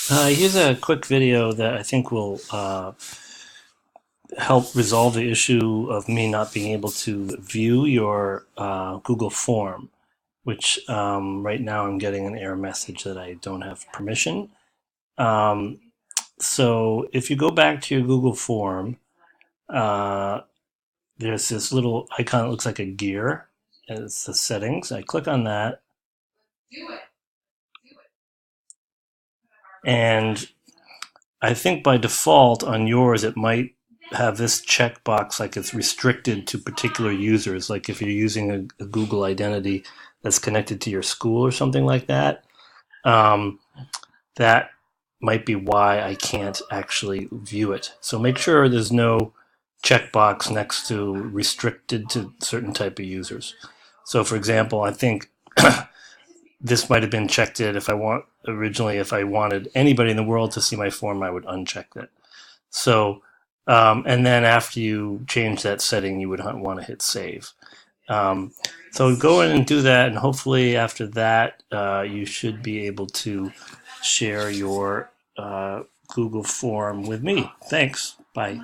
Here's a quick video that I think will help resolve the issue of me not being able to view your Google form, which right now I'm getting an error message that I don't have permission. Um, so if you go back to your Google form, uh, there's this little icon that looks like a gear, and it's the settings. I click on that, and I think by default on yours it might have this checkbox like it's restricted to particular users, like if you're using a Google identity that's connected to your school or something like that. Um, that might be why I can't actually view it. So make sure there's no checkbox next to restricted to certain type of users. So for example, I think this might have been checked in if I want originally if I wanted anybody in the world to see my form, I would uncheck it. So and then after you change that setting, you would want to hit save. Um, so go in and do that, and hopefully after that, you should be able to share your Google form with me. Thanks. Bye.